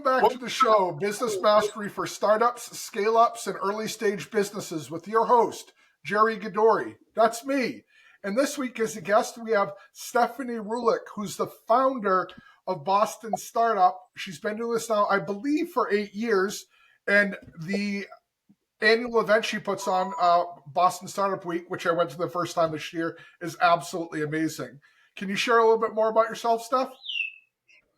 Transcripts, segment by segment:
back to the show, Business Mastery for Startups, Scale-Ups, and Early Stage Businesses with your host, Jerry Gadori. That's me. And this week as a guest, we have Stephanie Roulic, who's the founder of Boston Startup. She's been doing this now, I believe, for 8 years. And the annual event she puts on, Boston Startup Week, which I went to the first time this year, is absolutely amazing. Can you share a little bit more about yourself, Steph?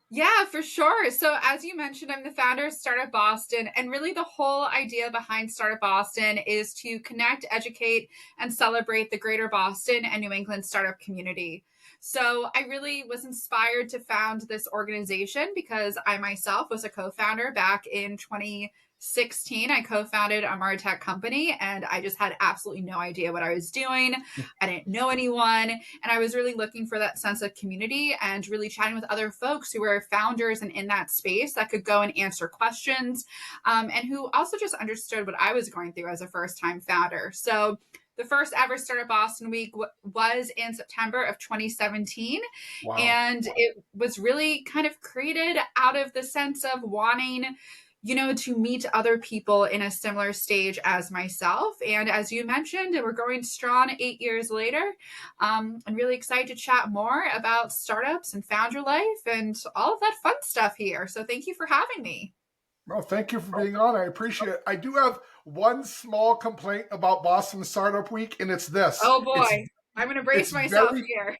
Yeah, for sure. So as you mentioned, I'm the founder of Startup Boston. And really the whole idea behind Startup Boston is to connect, educate, and celebrate the greater Boston and New England startup community. So I really was inspired to found this organization because I myself was a co-founder back in 2016. I co-founded a MarTech company and I just had absolutely no idea what I was doing. I didn't know anyone. And I was really looking for that sense of community and really chatting with other folks who were founders and in that space that could go and answer questions, and who also just understood what I was going through as a first-time founder. So the first ever Startup Boston Week was in September of 2017. Wow. And it was really kind of created out of the sense of wanting to meet other people in a similar stage as myself. And as you mentioned, we're going strong 8 years later. I'm really excited to chat more about startups and founder life and all of that fun stuff here. So thank you for having me. Well, thank you for being on. I appreciate it. I do have one small complaint about Boston Startup Week, and it's this. Oh boy, I'm going to brace myself here.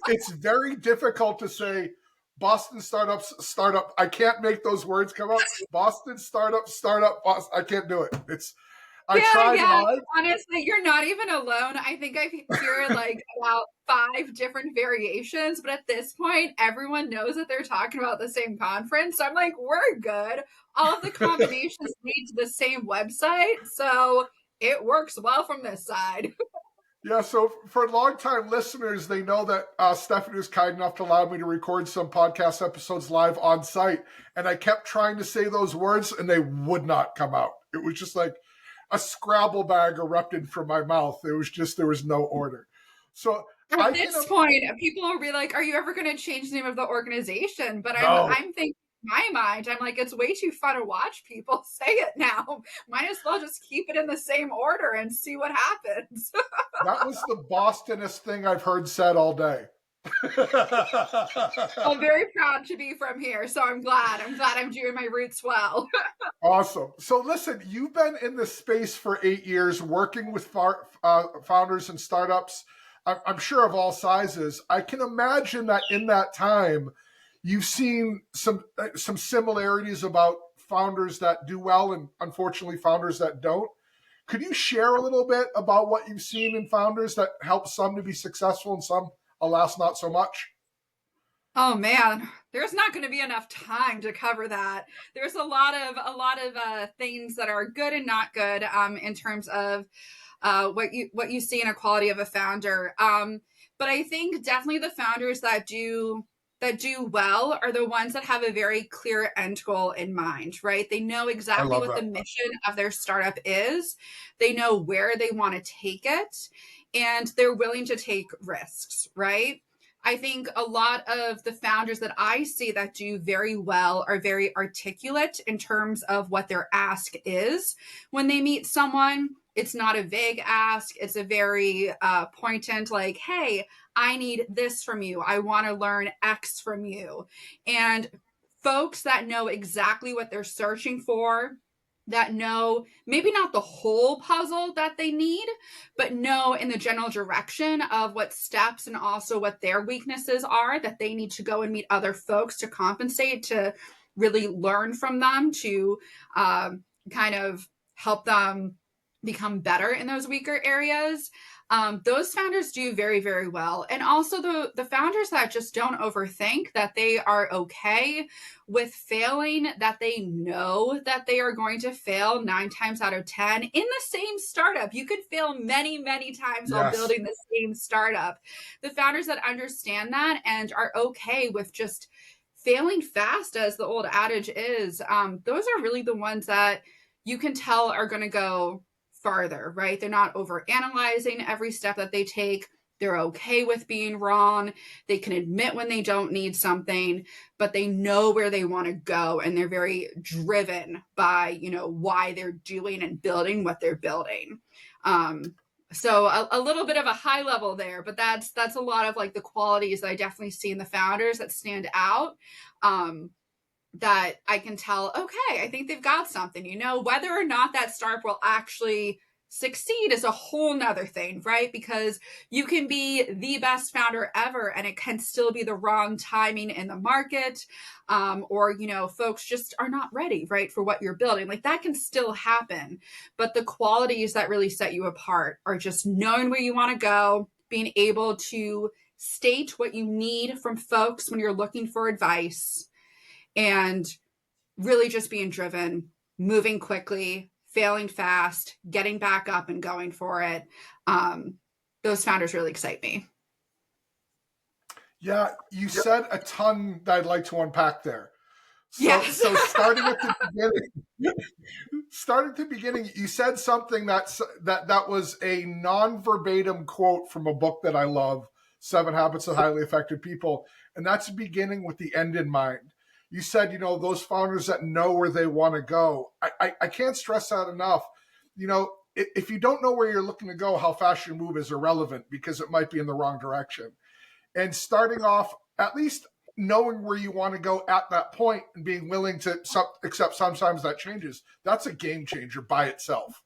It's very difficult to say Boston Startups, Startup. I can't make those words come out. Boston Startup, Startup, Boston. I can't do it. I tried hard. Honestly, you're not even alone. I think I hear like about 5 different variations, but at this point, everyone knows that they're talking about the same conference. So I'm like, we're good. All of the combinations lead to the same website. So it works well from this side. Yeah, so for longtime listeners, they know that Stephanie was kind enough to allow me to record some podcast episodes live on site. And I kept trying to say those words and they would not come out. It was just like a Scrabble bag erupted from my mouth. There was no order. So at this point, people will be like, are you ever going to change the name of the organization? But I'm thinking in my mind, I'm like, it's way too fun to watch people say it now. Might as well just keep it in the same order and see what happens. That was the Bostonest thing I've heard said all day. I'm very proud to be from here, so I'm glad I'm doing my roots well. Awesome. So listen, you've been in this space for 8 years, working with founders and startups, I'm sure of all sizes. I can imagine that in that time, you've seen some similarities about founders that do well and unfortunately founders that don't. Could you share a little bit about what you've seen in founders that help some to be successful and some, alas, not so much? Oh man, there's not going to be enough time to cover that. There's a lot of things that are good and not good in terms of what you see in a quality of a founder. But I think definitely the founders that do well are the ones that have a very clear end goal in mind, right? They know exactly what the mission of their startup is. They know where they want to take it, and they're willing to take risks, right? I think a lot of the founders that I see that do very well are very articulate in terms of what their ask is. When they meet someone, it's not a vague ask. It's a very poignant, like, hey, I need this from you. I want to learn X from you. And folks that know exactly what they're searching for, that know maybe not the whole puzzle that they need, but know in the general direction of what steps and also what their weaknesses are, that they need to go and meet other folks to compensate, to really learn from them, to kind of help them become better in those weaker areas. Those founders do very, very well. And also the founders that just don't overthink, that they are okay with failing, that they know that they are going to fail 9 times out of 10 in the same startup. You could fail many, many times while building the same startup. The founders that understand that and are okay with just failing fast, as the old adage is, those are really the ones that you can tell are going to go farther, right? They're not over analyzing every step that they take. They're okay with being wrong. They can admit when they don't need something, but they know where they want to go. And they're very driven by, why they're doing and building what they're building. So a little bit of a high level there, but that's a lot of like the qualities that I definitely see in the founders that stand out. That I can tell, okay, I think they've got something, whether or not that startup will actually succeed is a whole nother thing, right? Because you can be the best founder ever and it can still be the wrong timing in the market. Or, folks just are not ready, right, for what you're building. Like that can still happen. But the qualities that really set you apart are just knowing where you want to go, being able to state what you need from folks when you're looking for advice, and really just being driven, moving quickly, failing fast, getting back up and going for it. Those founders really excite me. Yeah, you said a ton that I'd like to unpack there. Yes. So starting at the beginning, you said something that was a non-verbatim quote from a book that I love, 7 Habits of Highly Effective People, and that's beginning with the end in mind. You said, those founders that know where they want to go. I can't stress that enough. If you don't know where you're looking to go, how fast you move is irrelevant because it might be in the wrong direction. And starting off, at least knowing where you want to go at that point and being willing to accept sometimes that changes, that's a game changer by itself.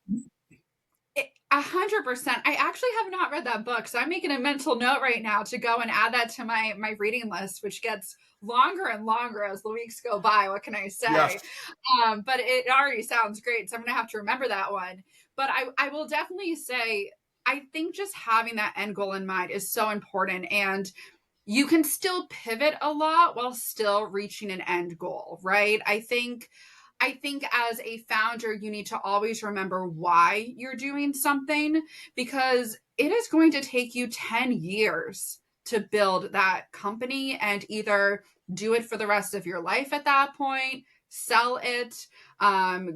100%. I actually have not read that book, so I'm making a mental note right now to go and add that to my reading list, which gets longer and longer as the weeks go by. What can I say? Yes. But it already sounds great, so I'm gonna have to remember that one. But I will definitely say, I think just having that end goal in mind is so important, and you can still pivot a lot while still reaching an end goal, right? I think as a founder, you need to always remember why you're doing something, because it is going to take you 10 years to build that company and either do it for the rest of your life at that point, sell it,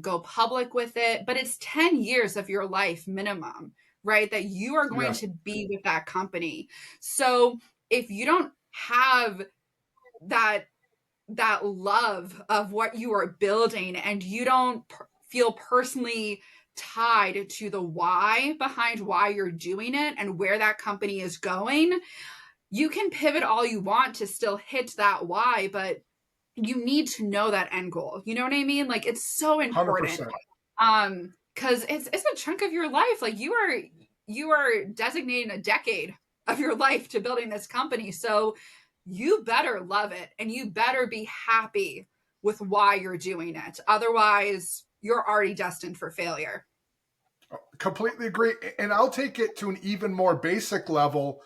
go public with it. But it's 10 years of your life minimum, right? That you are going to be with that company. So if you don't have that love of what you are building and you don't feel personally tied to the why behind why you're doing it and where that company is going, you can pivot all you want to still hit that why, but you need to know that end goal. You know what I mean? Like it's so important. 100%. Because it's a chunk of your life. Like you are designating a decade of your life to building this company. So you better love it and you better be happy with why you're doing it. Otherwise, you're already destined for failure. Completely agree. And I'll take it to an even more basic level.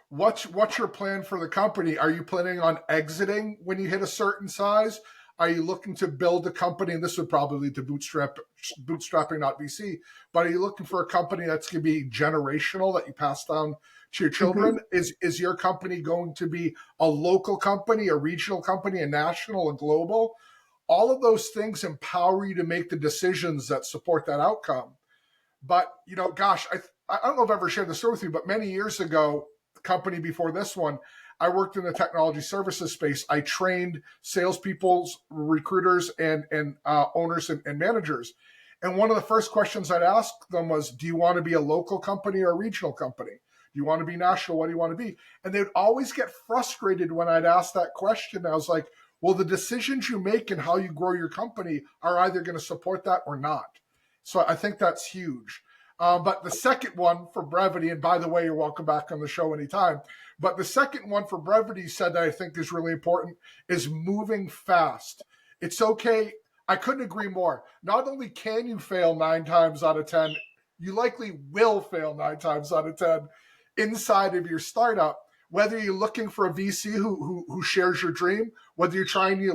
What's your plan for the company? Are you planning on exiting when you hit a certain size? Are you looking to build a company? And this would probably lead to bootstrapping, not VC. But are you looking for a company that's going to be generational, that you pass down to your children? Mm-hmm. Is your company going to be a local company, a regional company, a national, a global? All of those things empower you to make the decisions that support that outcome. But, gosh, I don't know if I've ever shared this story with you, but many years ago, the company before this one, I worked in the technology services space. I trained salespeople, recruiters, and owners and managers. And one of the first questions I'd ask them was, do you want to be a local company or a regional company? Do you want to be national? What do you want to be? And they'd always get frustrated when I'd ask that question. I was like, well, the decisions you make and how you grow your company are either going to support that or not. So I think that's huge. But the second one, for brevity, and by the way, you're welcome back on the show anytime. But the second one, for brevity, said that I think is really important, is moving fast. It's okay. I couldn't agree more. Not only can you fail 9 times out of 10, you likely will fail 9 times out of 10 inside of your startup. Whether you're looking for a VC who shares your dream, whether you're trying to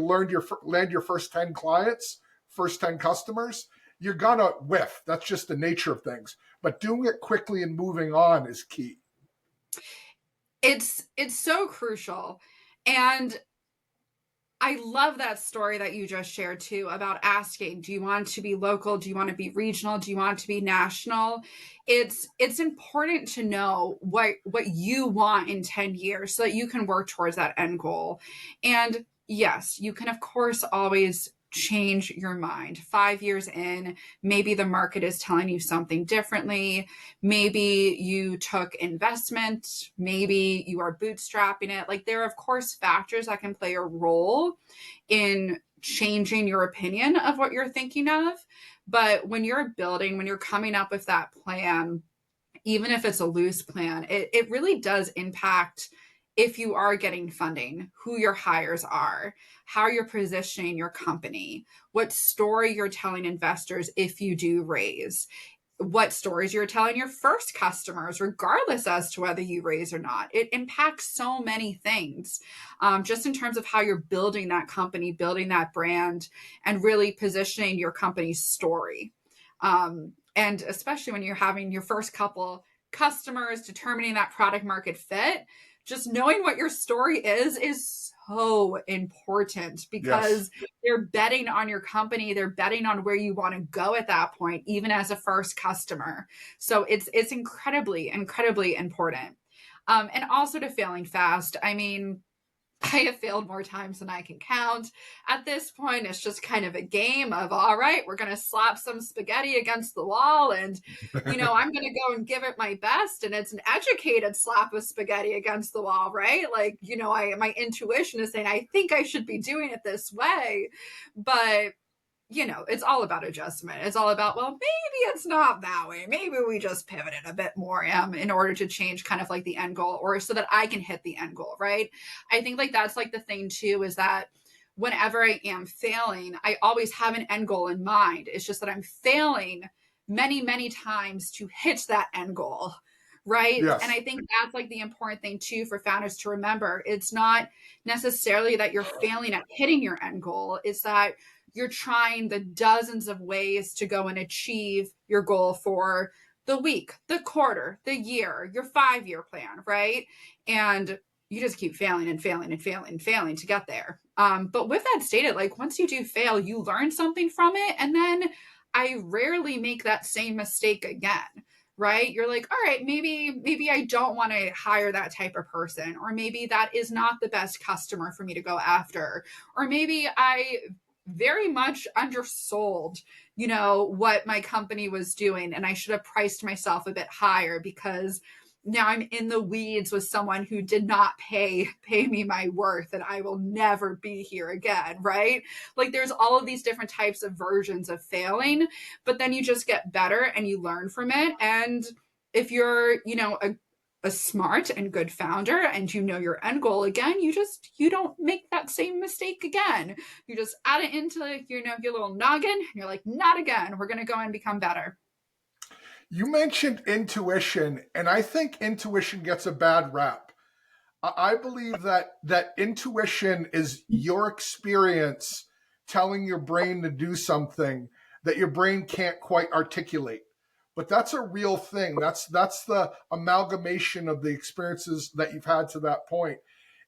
land your first 10 clients, first 10 customers, you're gonna whiff. That's just the nature of things. But doing it quickly and moving on is key. It's so crucial. And I love that story that you just shared too about asking, do you want to be local? Do you want to be regional? Do you want to be national? It's important to know what you want in 10 years so that you can work towards that end goal. And yes, you can of course always change your mind. 5 years in, maybe the market is telling you something differently. Maybe you took investment, maybe you are bootstrapping it. Like there are of course factors that can play a role in changing your opinion of what you're thinking of. But when you're building, when you're coming up with that plan, even if it's a loose plan, it really does impact if you are getting funding, who your hires are, how you're positioning your company, what story you're telling investors if you do raise, what stories you're telling your first customers, regardless as to whether you raise or not. It impacts so many things, just in terms of how you're building that company, building that brand, and really positioning your company's story. And especially when you're having your first couple customers, determining that product market fit, just knowing what your story is so important Yes. because they're betting on your company, they're betting on where you want to go at that point, even as a first customer. So it's incredibly important. And also to failing fast. I mean, I have failed more times than I can count. At this point, it's just kind of a game of, all right, we're going to slap some spaghetti against the wall and, I'm going to go and give it my best. And it's an educated slap of spaghetti against the wall, right? Like, my intuition is saying, I think I should be doing it this way. But it's all about adjustment. It's all about, well, maybe it's not that way. Maybe we just pivot it a bit more in order to change kind of like the end goal or so that I can hit the end goal, right? I think like that's like the thing too is that whenever I am failing, I always have an end goal in mind. It's just that I'm failing many times to hit that end goal. Right. And Yes. I think that's like the important thing too for founders to remember. It's not necessarily that you're failing at hitting your end goal. It's that you're trying the dozens of ways to go and achieve your goal for the week, the quarter, the year, your 5-year plan, right? And you just keep failing and failing and failing and failing to get there. But with that stated, like once you do fail, you learn something from it. And then I rarely make that same mistake again. Right? You're like, all right, maybe I don't want to hire that type of person, or maybe that is not the best customer for me to go after, or maybe I very much undersold, what my company was doing. And I should have priced myself a bit higher because now I'm in the weeds with someone who did not pay me my worth and I will never be here again, right? Like there's all of these different types of versions of failing, but then you just get better and you learn from it. And if you're, a smart and good founder and you know your end goal again, you don't make that same mistake again. You just add it into your little noggin and you're like, not again, we're going to go and become better. You mentioned intuition, and I think intuition gets a bad rap. I believe that intuition is your experience telling your brain to do something that your brain can't quite articulate. But that's a real thing. That's the amalgamation of the experiences that you've had to that point.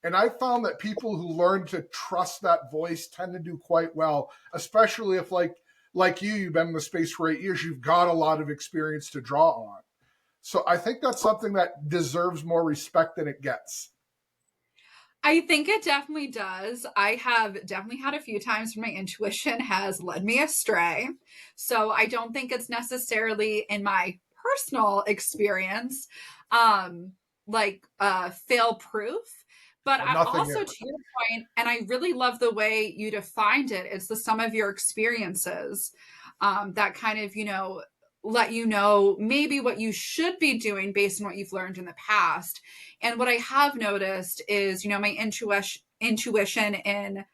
And I found that people who learn to trust that voice tend to do quite well, especially if like you've been in the space for 8 years, you've got a lot of experience to draw on. So I think that's something that deserves more respect than it gets. I think it definitely does. I have definitely had a few times when my intuition has led me astray. So I don't think it's necessarily in my personal experience, um, fail proof. But Well, I nothing also, is. to your point, and I really love the way you defined it, it's the sum of your experiences that kind of, let you know maybe what you should be doing based on what you've learned in the past. And what I have noticed is, my intuition in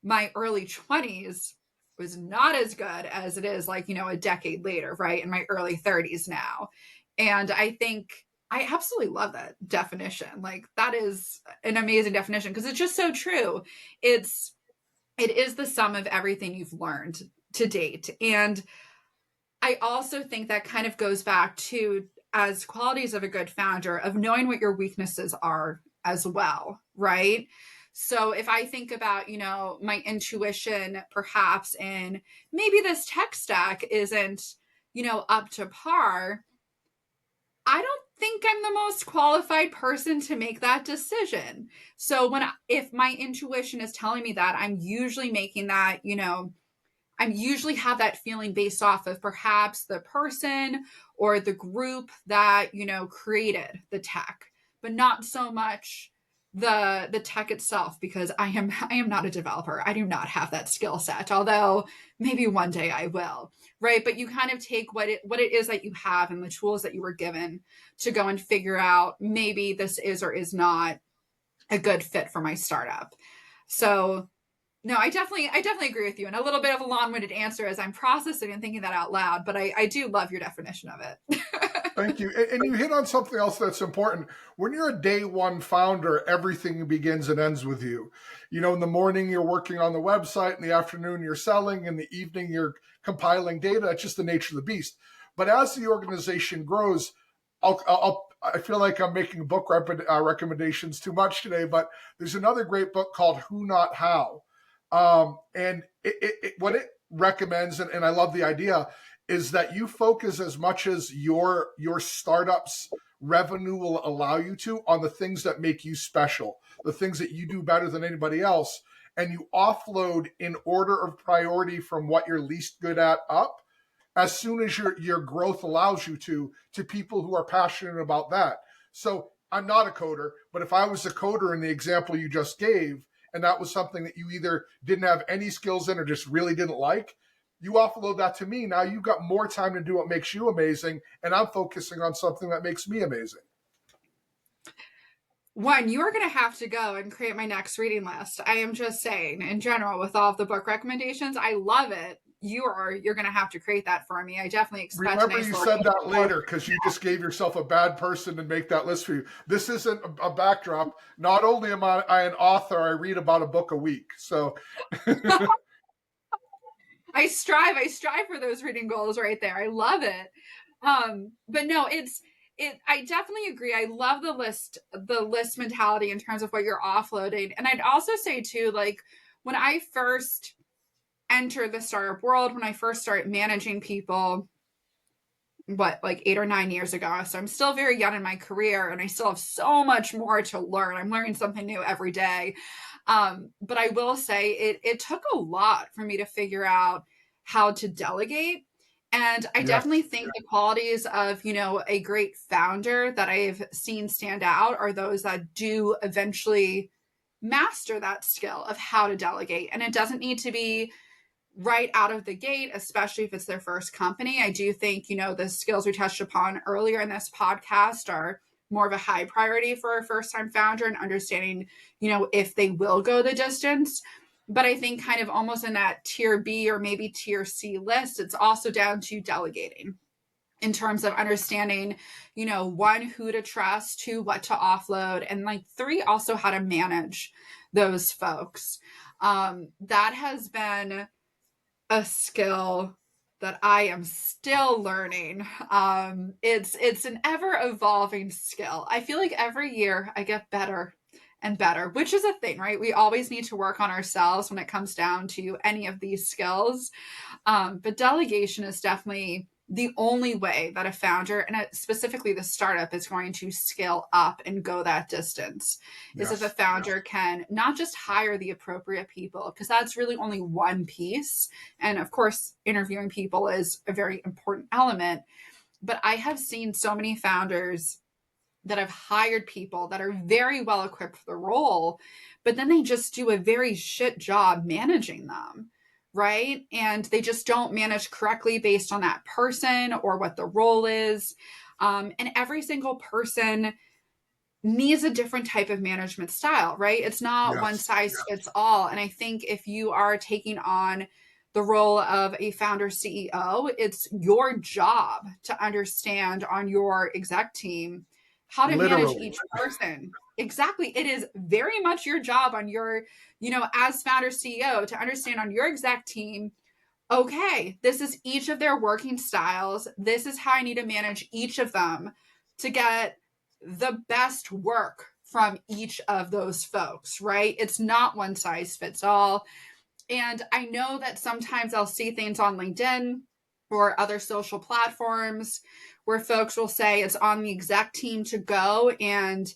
my early 20s was not as good as it is like, a decade later, right? In my early 30s now. And I think I absolutely love that definition. Like that is an amazing definition because it's just so true. It is the sum of everything you've learned to date. And I also think that kind of goes back to as qualities of a good founder of knowing what your weaknesses are as well, right? So if I think about, my intuition perhaps, and maybe this tech stack isn't, up to par, I don't think I'm the most qualified person to make that decision. So if my intuition is telling me that, I'm usually making that, I usually have that feeling based off of perhaps the person or the group that, created the tech, but not so much the tech itself, because I am not a developer. I do not have that skill set, although maybe one day I will. Right. But you kind of take what it is that you have and the tools that you were given to go and figure out, maybe this is or is not a good fit for my startup. So no, I definitely agree with you. And a little bit of a long-winded answer as I'm processing and thinking that out loud, but I do love your definition of it. Thank you. And you hit on something else that's important. When you're a day one founder, everything begins and ends with you. In the morning, you're working on the website. In the afternoon, you're selling. In the evening, you're compiling data. It's just the nature of the beast. But as the organization grows, I feel like I'm making book recommendations too much today, but there's another great book called Who Not How. And what it recommends, and I love the idea, is that you focus as much as your startup's revenue will allow you to on the things that make you special, the things that you do better than anybody else, and you offload in order of priority from what you're least good at up as soon as your growth allows you to people who are passionate about that. So I'm not a coder, but if I was a coder in the example you just gave, and that was something that you either didn't have any skills in or just really didn't like, you offload that to me. Now you've got more time to do what makes you amazing, and I'm focusing on something that makes me amazing. One, you are going to have to go and create my next reading list. I am just saying, in general, with all of the book recommendations, I love it. You're going to have to create that for me. I definitely expect. Remember, you said that later because you just gave yourself a bad person to make that list for you. This isn't a backdrop. Not only am I an author, I read about a book a week. So I strive for those reading goals right there. I love it. But no, I definitely agree. I love the list mentality in terms of what you're offloading. And I'd also say too, like when I first entered the startup world, when I first started managing people, like 8 or 9 years ago. So I'm still very young in my career and I still have so much more to learn. I'm learning something new every day. But I will say it took a lot for me to figure out how to delegate. And I definitely think the qualities of, a great founder that I've seen stand out are those that do eventually master that skill of how to delegate. And it doesn't need to be right out of the gate, especially if it's their first company. I do think, the skills we touched upon earlier in this podcast are more of a high priority for a first time founder and understanding, if they will go the distance. But I think kind of almost in that tier B or maybe tier C list, it's also down to delegating in terms of understanding, one, who to trust, two, what to offload, and like three, also how to manage those folks. That has been a skill that I am still learning. It's an ever evolving skill. I feel like every year I get better and better, which is a thing, right? We always need to work on ourselves when it comes down to any of these skills. But delegation is definitely the only way that a founder, and specifically the startup, is going to scale up and go that distance. Is if a founder can not just hire the appropriate people, because that's really only one piece. And of course, interviewing people is a very important element. But I have seen so many founders that have hired people that are very well equipped for the role, but then they just do a very shit job managing them. Right. And they just don't manage correctly based on that person or what the role is. And every single person needs a different type of management style, right? It's not one size fits all. And I think if you are taking on the role of a founder CEO, it's your job to understand on your exec team how to manage each person. Exactly. It is very much your job on your, as founder CEO to understand on your exec team, okay, this is each of their working styles. This is how I need to manage each of them to get the best work from each of those folks, right? It's not one size fits all. And I know that sometimes I'll see things on LinkedIn or other social platforms where folks will say it's on the exec team to go and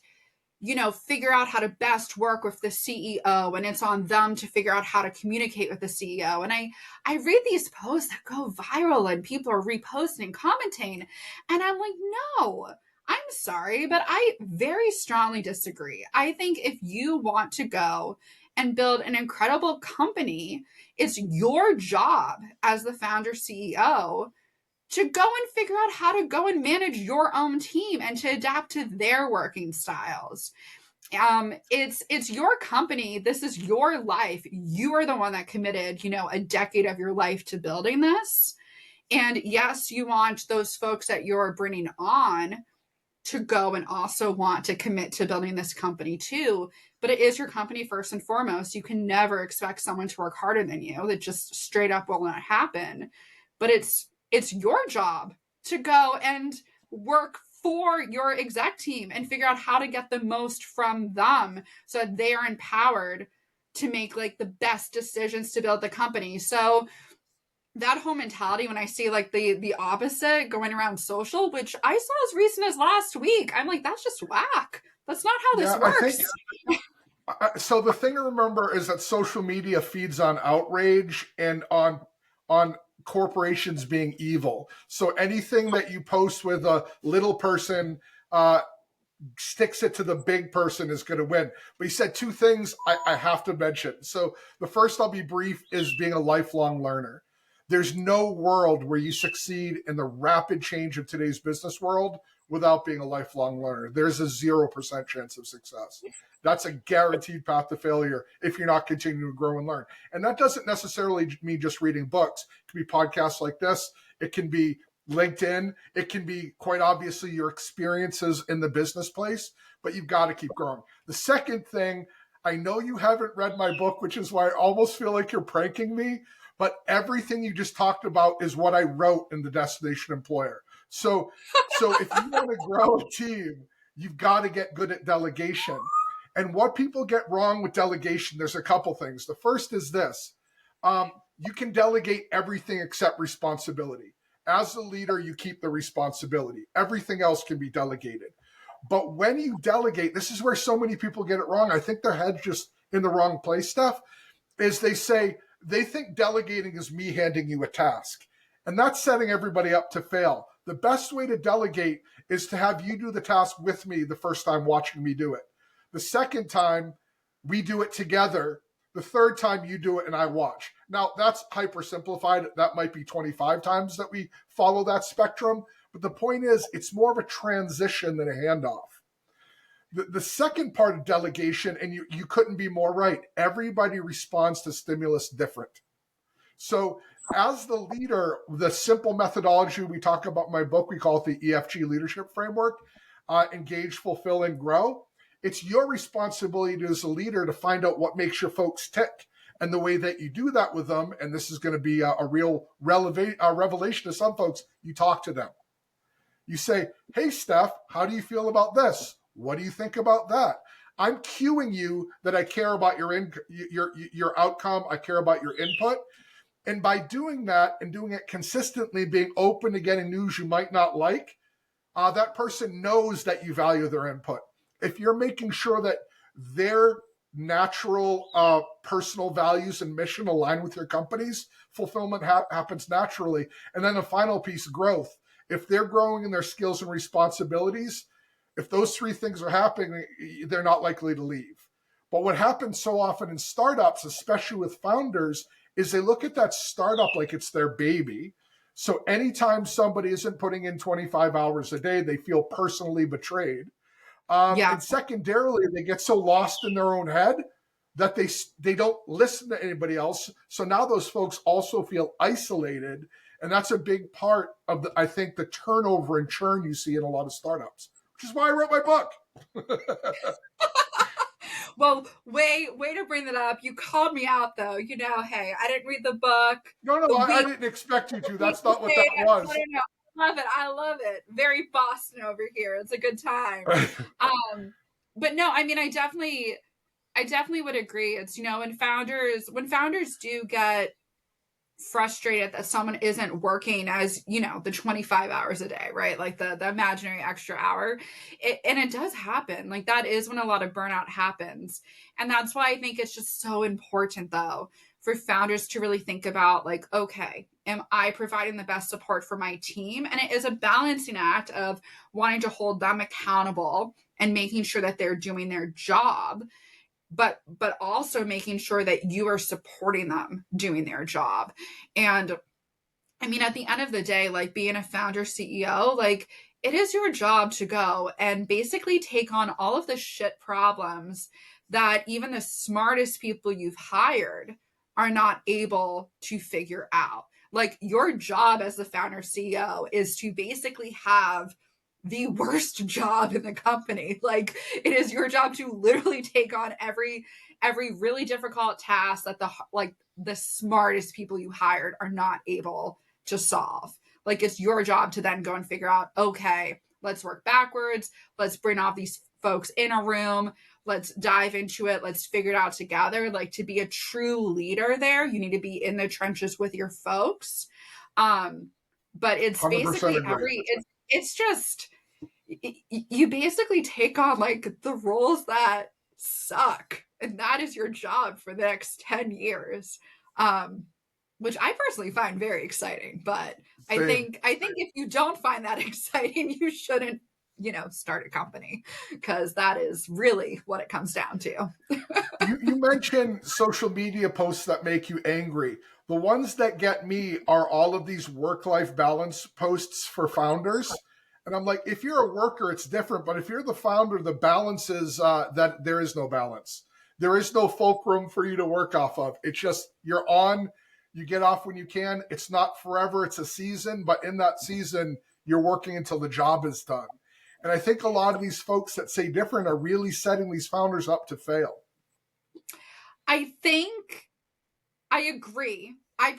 figure out how to best work with the CEO, and it's on them to figure out how to communicate with the CEO. And I read these posts that go viral and people are reposting and commenting, and I'm like, no, I'm sorry, but I very strongly disagree. I think if you want to go and build an incredible company, it's your job as the founder CEO to go and figure out how to go and manage your own team and to adapt to their working styles. It's your company. This is your life. You are the one that committed, a decade of your life to building this. And yes, you want those folks that you're bringing on to go and also want to commit to building this company too. But it is your company first and foremost. You can never expect someone to work harder than you. That just straight up will not happen. But it's your job to go and work for your exec team and figure out how to get the most from them so that they are empowered to make like the best decisions to build the company. So that whole mentality, when I see like the opposite going around social, which I saw as recent as last week, I'm like, that's just whack. That's not how this works. So the thing to remember is that social media feeds on outrage and on corporations being evil. So anything that you post with a little person sticks it to the big person is going to win. But he said two things I have to mention. So the first, I'll be brief, is being a lifelong learner. There's no world where you succeed in the rapid change of today's business world without being a lifelong learner. There's a 0% chance of success. That's a guaranteed path to failure if you're not continuing to grow and learn. And that doesn't necessarily mean just reading books. It can be podcasts like this. It can be LinkedIn. It can be, quite obviously, your experiences in the business place, but you've got to keep growing. The second thing, I know you haven't read my book, which is why I almost feel like you're pranking me, but everything you just talked about is what I wrote in The Destination Employer. So if you want to grow a team, you've got to get good at delegation. And what people get wrong with delegation, there's a couple things. The first is this. You can delegate everything except responsibility. As the leader, you keep the responsibility. Everything else can be delegated. But when you delegate, this is where so many people get it wrong. I think their head's just in the wrong place, Steph, is they think delegating is me handing you a task. And that's setting everybody up to fail. The best way to delegate is to have you do the task with me the first time watching me do it. The second time, we do it together. The third time, you do it and I watch. Now, that's hyper simplified. That might be 25 times that we follow that spectrum. But the point is, it's more of a transition than a handoff. The second part of delegation, and you couldn't be more right, everybody responds to stimulus different. So as the leader, the simple methodology we talk about in my book, we call it the EFG leadership framework, engage, fulfill, and grow. It's your responsibility as a leader to find out what makes your folks tick. And the way that you do that with them, and this is going to be a real revelation to some folks, you talk to them. You say, hey, Steph, how do you feel about this? What do you think about that? I'm cueing you that I care about your outcome. I care about your input. And by doing that and doing it consistently, being open to getting news you might not like, that person knows that you value their input. If you're making sure that their natural personal values and mission align with your company's, fulfillment happens naturally. And then the final piece, growth. If they're growing in their skills and responsibilities, if those three things are happening, they're not likely to leave. But what happens so often in startups, especially with founders, is they look at that startup like it's their baby. So anytime somebody isn't putting in 25 hours a day, they feel personally betrayed. And secondarily, they get so lost in their own head that they don't listen to anybody else. So now those folks also feel isolated. And that's a big part of, I think, the turnover and churn you see in a lot of startups, which is why I wrote my book. Well, way to bring that up. You called me out, though. Hey, I didn't read the book. No, I didn't expect you to. That's not what that was. I love it. Very Boston over here. It's a good time. but no, I mean, I definitely would agree. It's, when founders do get frustrated that someone isn't working as, the 25 hours a day, right? Like the imaginary extra hour. And it does happen. Like that is when a lot of burnout happens. And that's why I think it's just so important though, for founders to really think about like, okay, am I providing the best support for my team? And it is a balancing act of wanting to hold them accountable and making sure that they're doing their job, but also making sure that you are supporting them doing their job. And I mean, at the end of the day, like being a founder CEO, like it is your job to go and basically take on all of the shit problems that even the smartest people you've hired are not able to figure out. Like your job as the founder CEO is to basically have the worst job in the company. Like it is your job to literally take on every really difficult task that the smartest people you hired are not able to solve. Like it's your job to then go and figure out, okay, let's work backwards. Let's bring all these folks in a room. Let's dive into it. Let's figure it out together. Like to be a true leader there, you need to be in the trenches with your folks. But it's 100% basically agree. it's just, you basically take on like the roles that suck, and that is your job for the next 10 years. Which I personally find very exciting, but Same. I think if you don't find that exciting, you shouldn't, start a company, because that is really what it comes down to. You mentioned social media posts that make you angry. The ones that get me are all of these work-life balance posts for founders. And I'm like, if you're a worker, it's different. But if you're the founder, the balance is that there is no balance. There is no fulcrum for you to work off of. It's just you're on, you get off when you can. It's not forever, it's a season. But in that season, you're working until the job is done. And I think a lot of these folks that say different are really setting these founders up to fail. I think I agree. I'm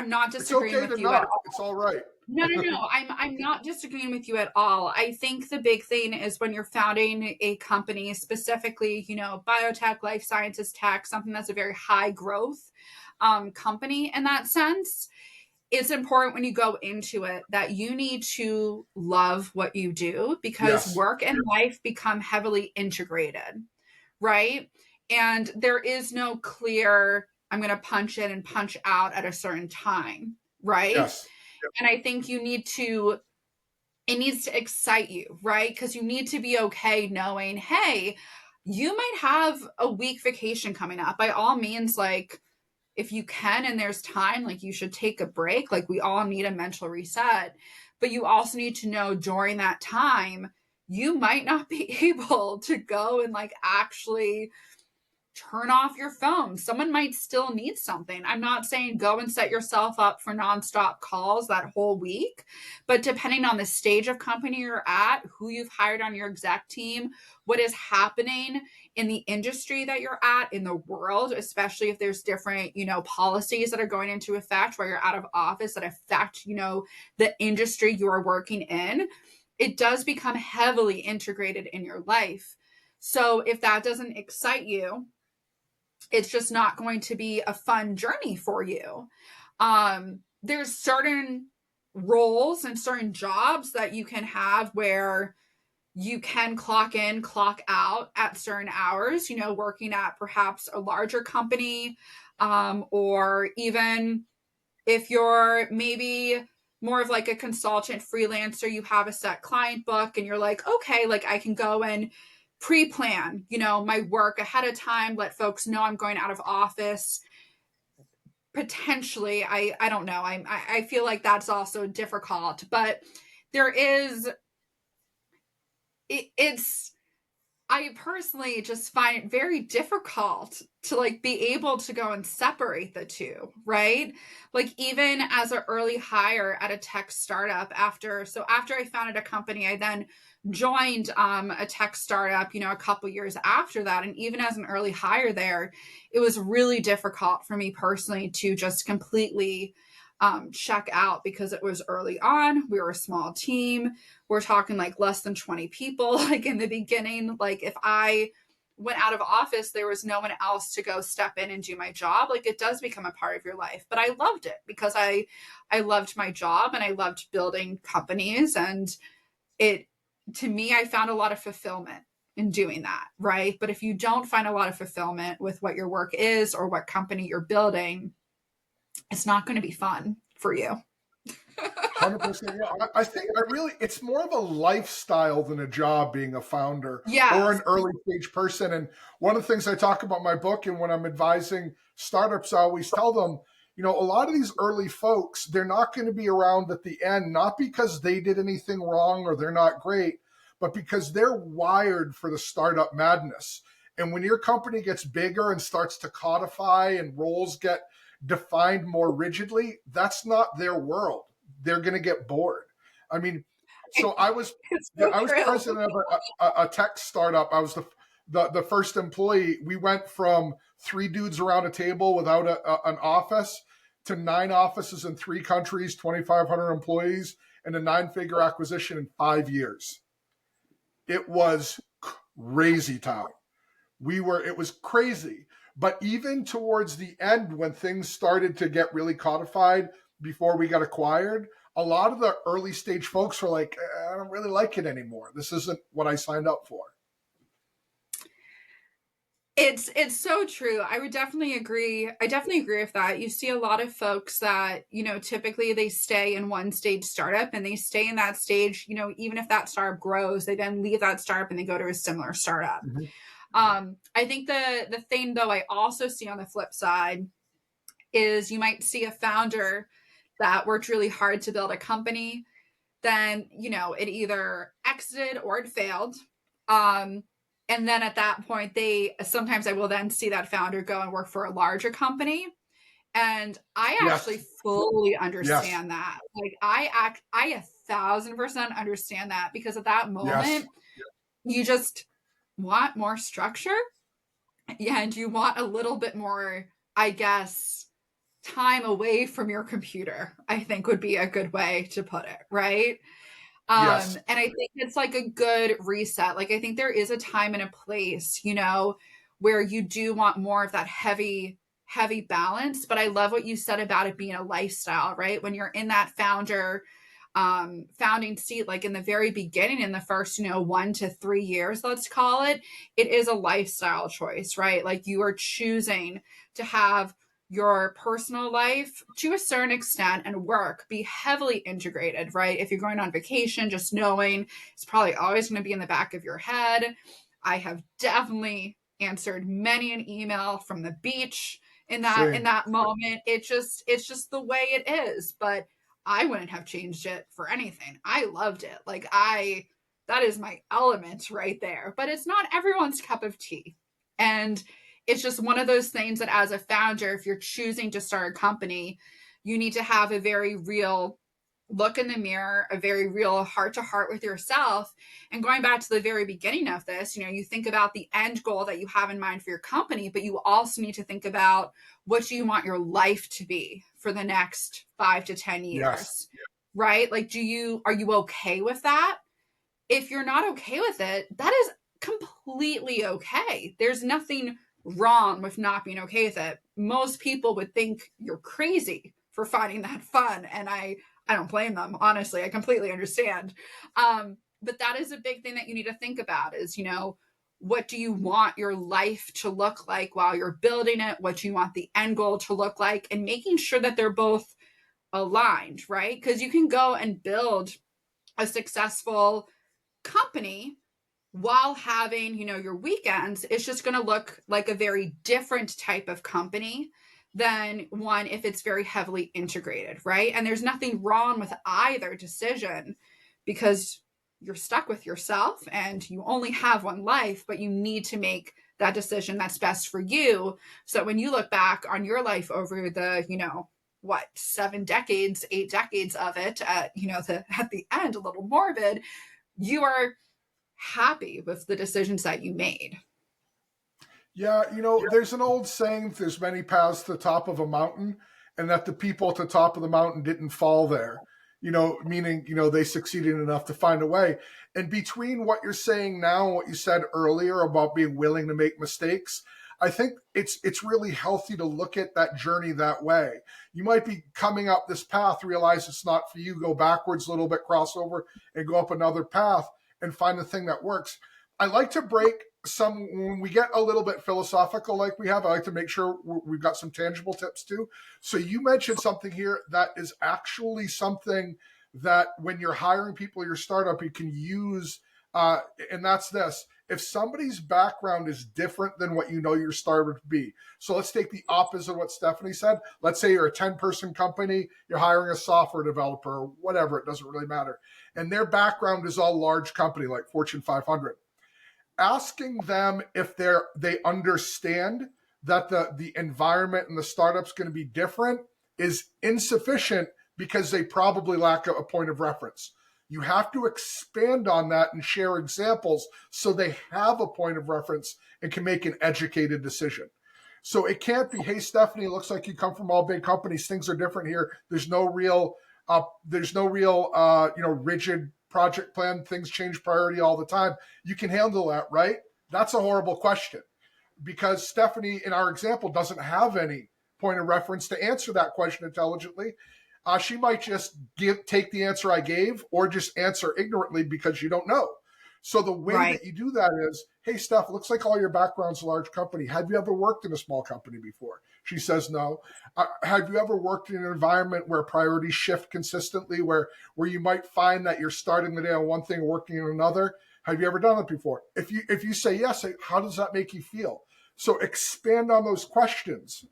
not It's disagreeing okay with to you at not. all. It's all right. No. I'm not disagreeing with you at all. I think the big thing is when you're founding a company, specifically, biotech, life sciences tech, something that's a very high growth company in that sense. It's important when you go into it that you need to love what you do, because Yes. work and life become heavily integrated, right? And there is no clear, I'm going to punch in and punch out at a certain time, right? Yes. And I think it needs to excite you, right? Because you need to be okay knowing, hey, you might have a week vacation coming up. By all means, like, if you can and there's time, like you should take a break. Like we all need a mental reset. But you also need to know during that time, you might not be able to go and like actually turn off your phone. Someone might still need something. I'm not saying go and set yourself up for nonstop calls that whole week, but depending on the stage of company you're at, who you've hired on your exec team, what is happening in the industry that you're at, in the world, especially if there's different, policies that are going into effect while you're out of office that affect, the industry you are working in, it does become heavily integrated in your life. So if that doesn't excite you, it's just not going to be a fun journey for you. There's certain roles and certain jobs that you can have where you can clock in, clock out at certain hours, working at perhaps a larger company, or even if you're maybe more of like a consultant freelancer, you have a set client book and you're like, okay, like I can go and pre-plan, my work ahead of time, let folks know I'm going out of office. Potentially, I don't know. I feel like that's also difficult, but there is it's I personally just find it very difficult to like be able to go and separate the two, right? Like even as an early hire at a tech startup, after I founded a company, I then joined a tech startup, a couple years after that. And even as an early hire there, it was really difficult for me personally to just completely check out because it was early on. We were a small team. We're talking like less than 20 people, like in the beginning. Like if I went out of office, there was no one else to go step in and do my job. Like it does become a part of your life. But I loved it because I loved my job and I loved building companies. And it, to me, I found a lot of fulfillment in doing that, right? But if you don't find a lot of fulfillment with what your work is or what company you're building, it's not going to be fun for you. 100%. Yeah, I think it's more of a lifestyle than a job being a founder or Yes. an early stage person. And one of the things I talk about in my book and when I'm advising startups, I always tell them, a lot of these early folks, they're not going to be around at the end, not because they did anything wrong or they're not great, but because they're wired for the startup madness. And when your company gets bigger and starts to codify and roles get defined more rigidly, that's not their world. They're going to get bored. I mean, so I was So I was true. president of a tech startup. I was the first employee. We went from 3 dudes around a table without an office to 9 offices in 3 countries, 2,500 employees, and a 9-figure acquisition in 5 years. It was crazy town. It was crazy. But even towards the end, when things started to get really codified before we got acquired, a lot of the early stage folks were like, I don't really like it anymore. This isn't what I signed up for. It's so true. I would definitely agree. I definitely agree with that. You see a lot of folks that, typically they stay in one stage startup and they stay in that stage, even if that startup grows, they then leave that startup and they go to a similar startup. Mm-hmm. I think the thing though I also see on the flip side is you might see a founder that worked really hard to build a company, then it either exited or it failed. And then at that point, I will then see that founder go and work for a larger company. And I Yes. actually fully Yes. understand that. Like I 1,000% understand that because at that Yes. moment, you just want more structure. Yeah, and you want a little bit more, I guess, time away from your computer, I think would be a good way to put it, right? Yes. And I think it's like a good reset. Like I think there is a time and a place, where you do want more of that heavy balance. But I love what you said about it being a lifestyle, right? When you're in that founding seat, like in the very beginning, in the first 1 to 3 years, let's call it, it is a lifestyle choice, right? Like you are choosing to have your personal life to a certain extent and work be heavily integrated, right? If you're going on vacation, just knowing it's probably always going to be in the back of your head. I have definitely answered many an email from the beach in Same. that moment. It's just the way it is. But I wouldn't have changed it for anything. I loved it. That is my element right there. But it's not everyone's cup of tea. And it's just one of those things that as a founder, if you're choosing to start a company, you need to have a very real look in the mirror, a very real heart to heart with yourself. And going back to the very beginning of this, you think about the end goal that you have in mind for your company, but you also need to think about what do you want your life to be for the next 5 to 10 Yes. years, right? Like, are you okay with that? If you're not okay with it, that is completely okay. There's nothing wrong with not being okay with it. Most people would think you're crazy for finding that fun. And I don't blame them, honestly. I completely understand. But that is a big thing that you need to think about is, what do you want your life to look like while you're building it? What do you want the end goal to look like? And making sure that they're both aligned, right? Because you can go and build a successful company while having, your weekends. It's just going to look like a very different type of company than one if it's very heavily integrated, right? And there's nothing wrong with either decision because you're stuck with yourself and you only have one life, but you need to make that decision that's best for you. So that when you look back on your life over the, 7 decades, 8 decades of it, at the end, a little morbid, you are happy with the decisions that you made. Yeah, there's an old saying, there's many paths to the top of a mountain. and that the people at the top of the mountain didn't fall there. Meaning, they succeeded enough to find a way. And between what you're saying now and what you said earlier about being willing to make mistakes, I think it's really healthy to look at that journey that way. You might be coming up this path, realize it's not for you, go backwards a little bit, cross over, and go up another path and find the thing that works. I like to break when we get a little bit philosophical like we have, I like to make sure we've got some tangible tips too. So you mentioned something here that is actually something that when you're hiring people, your startup, you can use, and that's this. If somebody's background is different than what your startup would be. So let's take the opposite of what Stephanie said. Let's say you're a 10-person company, you're hiring a software developer or whatever, it doesn't really matter. And their background is all large company, like Fortune 500. Asking them if they understand that the environment and the startup's going to be different is insufficient because they probably lack a point of reference. You have to expand on that and share examples so they have a point of reference and can make an educated decision. So it can't be, hey, Stephanie, it looks like you come from all big companies. Things are different here. There's no real rigid project plan. Things change priority all the time. You can handle that, right? That's a horrible question because Stephanie, in our example, doesn't have any point of reference to answer that question intelligently. She might just take the answer I gave or just answer ignorantly because you don't know. So the way that you do that is, hey, Steph, looks like all your background's a large company. Have you ever worked in a small company before? She says no. Have you ever worked in an environment where priorities shift consistently, where you might find that you're starting the day on one thing, working on another? Have you ever done it before? If you say yes, how does that make you feel? So expand on those questions.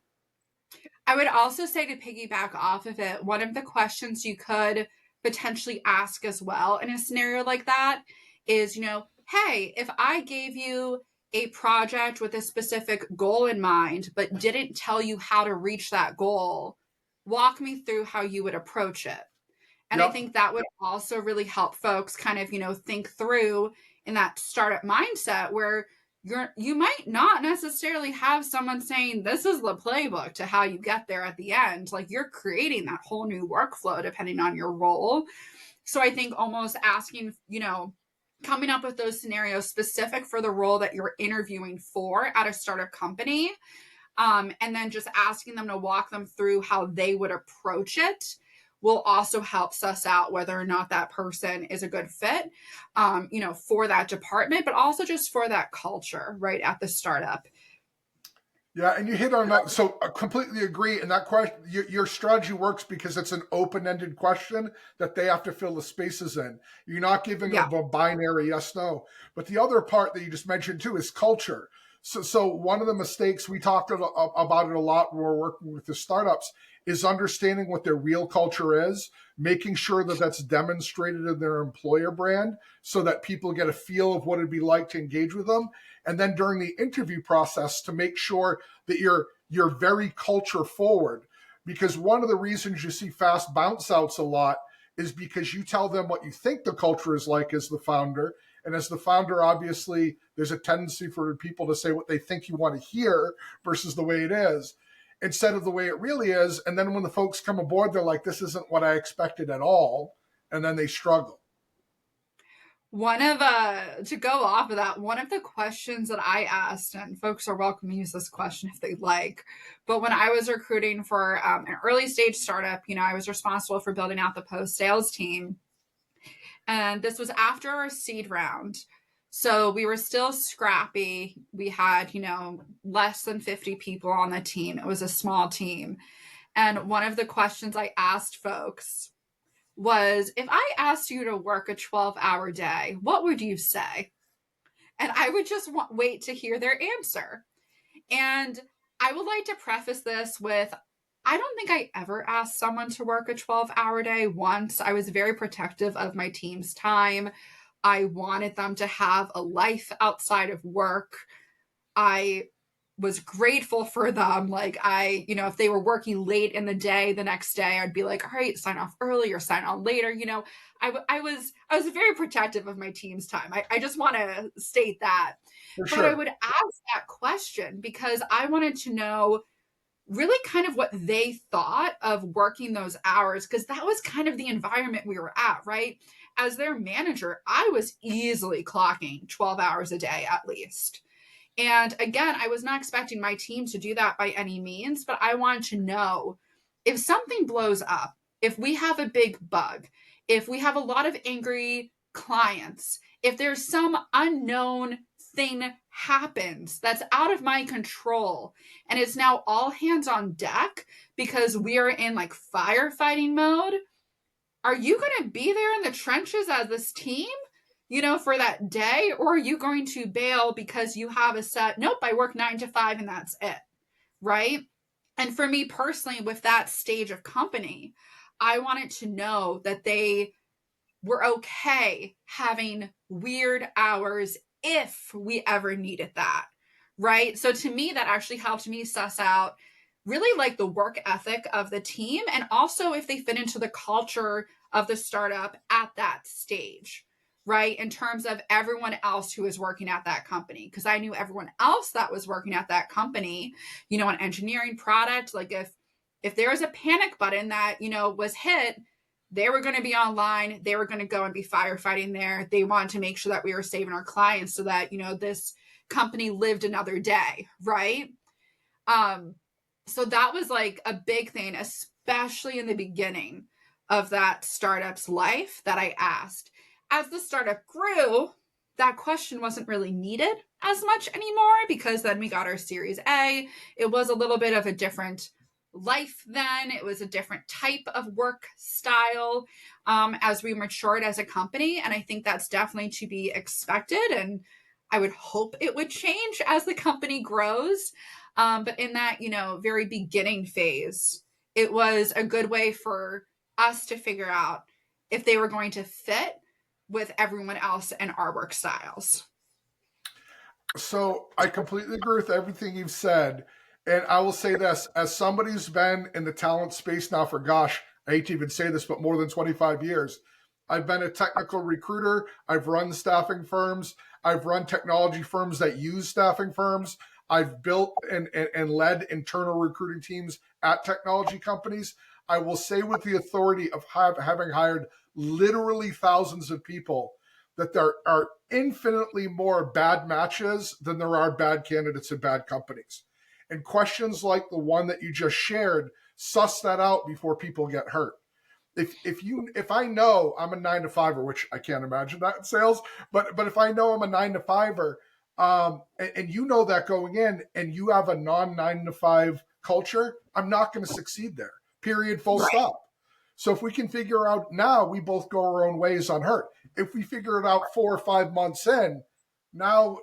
I would also say, to piggyback off of it, one of the questions you could potentially ask as well in a scenario like that is, hey, if I gave you a project with a specific goal in mind, but didn't tell you how to reach that goal, walk me through how you would approach it. And I think that would also really help folks kind of, think through in that startup mindset where you might not necessarily have someone saying this is the playbook to how you get there at the end. Like, you're creating that whole new workflow depending on your role. So I think almost asking, coming up with those scenarios specific for the role that you're interviewing for at a startup company, and then just asking them to walk them through how they would approach it will also help suss out whether or not that person is a good fit, for that department, but also just for that culture right at the startup. Yeah, and you hit on that. So I completely agree. And that question, your strategy works because it's an open-ended question that they have to fill the spaces in. You're not giving a binary yes, no. But the other part that you just mentioned too is culture. So one of the mistakes we talked about it a lot when we're working with the startups is understanding what their real culture is, making sure that that's demonstrated in their employer brand so that people get a feel of what it'd be like to engage with them. And then during the interview process to make sure that you're very culture forward. Because one of the reasons you see fast bounce outs a lot is because you tell them what you think the culture is like as the founder. And as the founder, obviously, there's a tendency for people to say what they think you want to hear versus the way it is, instead of the way it really is. And then when the folks come aboard, they're like, this isn't what I expected at all. And then they struggle. To go off of that, one of the questions that I asked, and folks are welcome to use this question if they'd like, but when I was recruiting for an early stage startup, I was responsible for building out the post sales team. And this was after our seed round. So we were still scrappy. We had, less than 50 people on the team. It was a small team. And one of the questions I asked folks was, if I asked you to work a 12-hour day, what would you say? And I would just wait to hear their answer. And I would like to preface this with, I don't think I ever asked someone to work a 12-hour day once. I was very protective of my team's time. I wanted them to have a life outside of work. I was grateful for them. Like, if they were working late in the day the next day, I'd be like, all right, sign off early or sign on later. I was very protective of my team's time. I just want to state that. For but sure. I would ask that question because I wanted to know really kind of what they thought of working those hours, because that was kind of the environment we were at, right? As their manager, I was easily clocking 12 hours a day at least. And again, I was not expecting my team to do that by any means, but I wanted to know if something blows up, if we have a big bug, if we have a lot of angry clients, if there's some unknown thing happens that's out of my control and it's now all hands on deck because we are in like firefighting mode, are you going to be there in the trenches as this team, for that day? Or are you going to bail because you have a set, nope, I work 9 to 5 and that's it, right? And for me personally, with that stage of company, I wanted to know that they were okay having weird hours if we ever needed that, right? So to me, that actually helped me suss out really like the work ethic of the team, and also if they fit into the culture of the startup at that stage, right? In terms of everyone else who is working at that company. Because I knew everyone else that was working at that company, an engineering product, like if there was a panic button that, was hit, they were going to be online. They were going to go and be firefighting there. They wanted to make sure that we were saving our clients so that, this company lived another day, right? So that was like a big thing, especially in the beginning of that startup's life, that I asked. As the startup grew, that question wasn't really needed as much anymore, because then we got our Series A. It was a little bit of a different life then. It was a different type of work style as we matured as a company. And I think that's definitely to be expected. And I would hope it would change as the company grows. But in that, very beginning phase, it was a good way for us to figure out if they were going to fit with everyone else and our work styles. So I completely agree with everything you've said. And I will say this, as somebody who's been in the talent space now for, gosh, I hate to even say this, but more than 25 years. I've been a technical recruiter. I've run staffing firms. I've run technology firms that use staffing firms. I've built and led internal recruiting teams at technology companies. I will say with the authority of having hired literally thousands of people that there are infinitely more bad matches than there are bad candidates and bad companies. And questions like the one that you just shared, suss that out before people get hurt. If I know I'm a 9 to 5er, which I can't imagine that in sales, but if I know I'm a 9 to 5er, and you know that going in, and you have a non 9 to 5 culture, I'm not going to succeed there. Period. Full stop. So if we can figure out now, we both go our own ways unhurt. If we figure it out 4 or 5 months in, now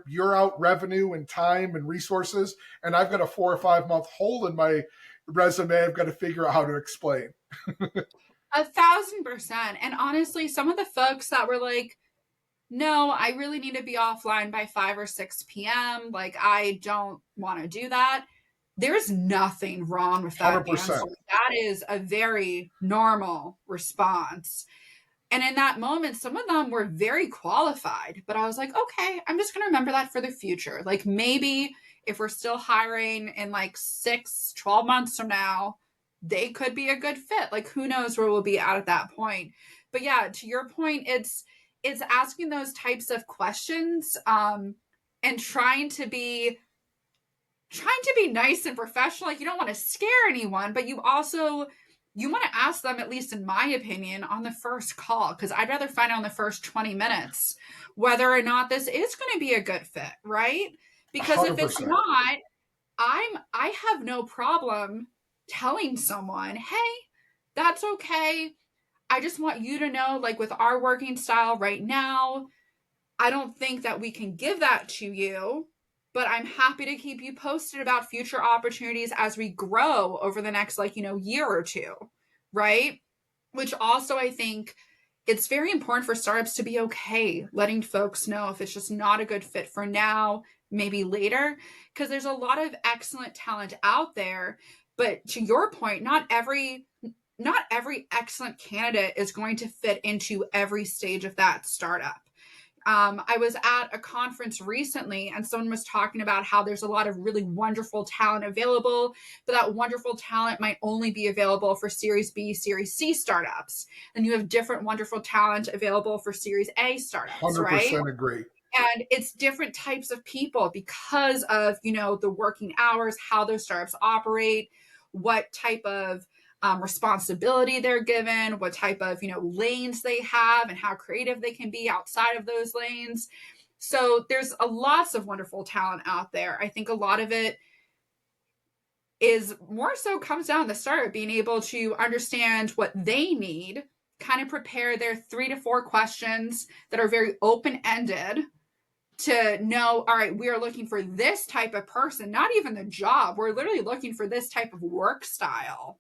you're out revenue and time and resources, and I've got a 4 or 5 month hole in my resume I've got to figure out how to explain. 1,000%. And honestly, some of the folks that were like, no, I really need to be offline by 5 or 6 p.m. Like, I don't want to do that. There's nothing wrong with that 100%. answer. That is a very normal response. And in that moment, some of them were very qualified, but I was like, okay, I'm just going to remember that for the future. Like, maybe if we're still hiring in like 6-12 months from now, they could be a good fit. Like, who knows where we'll be at that point. But yeah, to your point, it's asking those types of questions and trying to be nice and professional. Like, you don't want to scare anyone, but you want to ask them, at least in my opinion, on the first call, because I'd rather find out in the first 20 minutes whether or not this is going to be a good fit, right? Because 100%. If it's not, I have no problem telling someone, hey, that's okay. I just want you to know, like, with our working style right now, I don't think that we can give that to you, but I'm happy to keep you posted about future opportunities as we grow over the next, year or two, right? Which also, I think it's very important for startups to be okay letting folks know if it's just not a good fit for now, maybe later, because there's a lot of excellent talent out there. But to your point, not every excellent candidate is going to fit into every stage of that startup. I was at a conference recently and someone was talking about how there's a lot of really wonderful talent available, but that wonderful talent might only be available for Series B, Series C startups. And you have different wonderful talent available for Series A startups, right? 100% agree. And it's different types of people because of, the working hours, how those startups operate, what type of responsibility they're given, what type of, lanes they have, and how creative they can be outside of those lanes. So there's lots of wonderful talent out there. I think a lot of it is more so comes down to the startup being able to understand what they need, kind of prepare their 3 to 4 questions that are very open-ended to know, all right, we are looking for this type of person, not even the job. We're literally looking for this type of work style.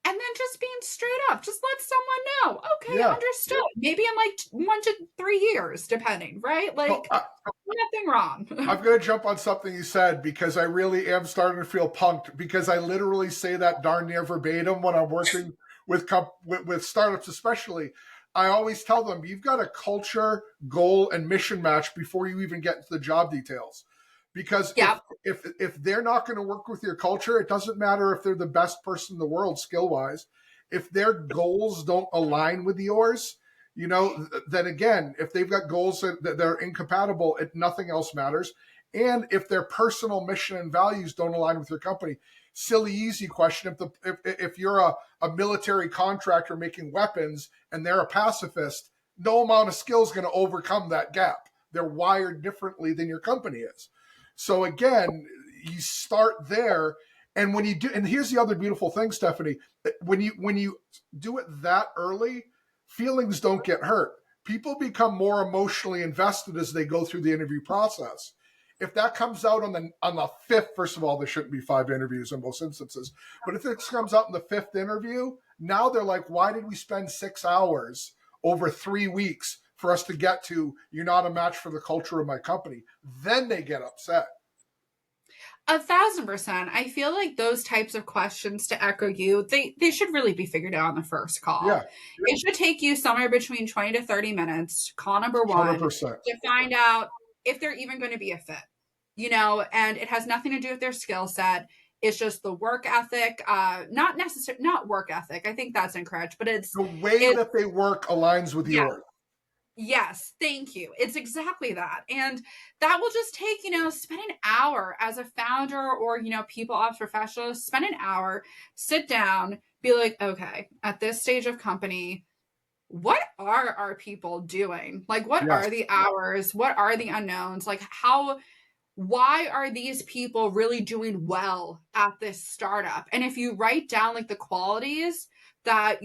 And then just being straight up, just let someone know. Okay, Yeah. understood. Maybe in like 1 to 3 years, depending, right? Like, nothing wrong. I'm going to jump on something you said because I really am starting to feel punked because I literally say that darn near verbatim when I'm working with startups, especially. I always tell them you've got a culture, goal, and mission match before you even get into the job details. Because Yep. if they're not going to work with your culture, it doesn't matter if they're the best person in the world skill wise. If their goals don't align with yours, then again, if they've got goals that they're incompatible, nothing else matters. And if their personal mission and values don't align with your company, silly, easy question. If you're a military contractor making weapons and they're a pacifist, no amount of skill is going to overcome that gap. They're wired differently than your company is. So again, you start there. And when you do, and here's the other beautiful thing, Stephanie, when you do it that early, feelings don't get hurt. People become more emotionally invested as they go through the interview process. If that comes out on the fifth, first of all, there shouldn't be 5 interviews in most instances. But if it comes out in the 5th interview, now they're like, why did we spend 6 hours over 3 weeks for us to get to, you're not a match for the culture of my company? Then they get upset. 1,000%. I feel like those types of questions, to echo you, they should really be figured out on the first call. Yeah. It should take you somewhere between 20 to 30 minutes, call number 1, 100%. to find out if they're even going to be a fit, and it has nothing to do with their skill set. It's just the work ethic, not work ethic. I think that's incorrect, but The way that they work aligns with yours. Yes, thank you. It's exactly that. And that will just take, spend an hour as a founder or, people ops professional, spend an hour, sit down, be like, okay, at this stage of company, what are our people doing? Like, what are the hours? What are the unknowns? Like, why are these people really doing well at this startup? And if you write down like the qualities that,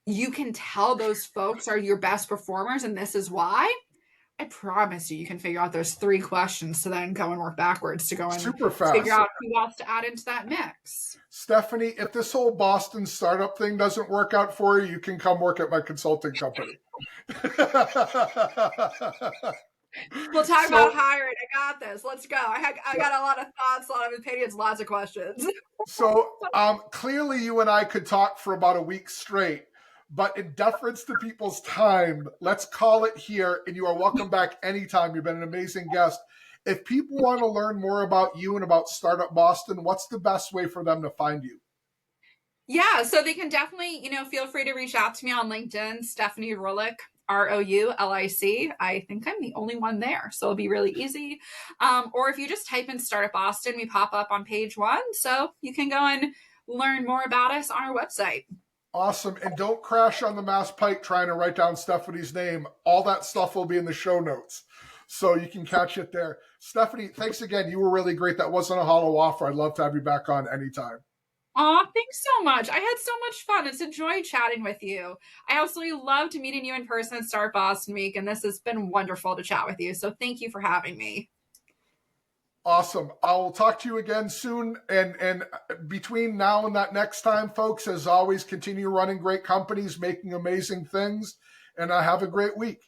you can tell those folks are your best performers and this is why, I promise you can figure out those 3 questions to then go and work backwards to go and super fast figure out who else to add into that mix. Stephanie, if this whole Boston startup thing doesn't work out for you, you can come work at my consulting company. We'll talk about hiring. I got this. Let's go. I got a lot of thoughts, a lot of opinions, lots of questions. So clearly you and I could talk for about a week straight, but in deference to people's time, let's call it here, and you are welcome back anytime. You've been an amazing guest. If people want to learn more about you and about Startup Boston, what's the best way for them to find you? Yeah, so they can definitely, feel free to reach out to me on LinkedIn, Stephanie Roulic, Roulic. I think I'm the only one there, so it'll be really easy. Or if you just type in Startup Boston, we pop up on page 1, so you can go and learn more about us on our website. Awesome. And don't crash on the Mass Pike trying to write down Stephanie's name. All that stuff will be in the show notes, so you can catch it there. Stephanie, thanks again. You were really great. That wasn't a hollow offer. I'd love to have you back on anytime. Aw, thanks so much. I had so much fun. It's a joy chatting with you. I absolutely loved meeting you in person at Start Boston Week, and this has been wonderful to chat with you. So thank you for having me. Awesome. I'll talk to you again soon. And between now and that next time, folks, as always, continue running great companies, making amazing things, and have a great week.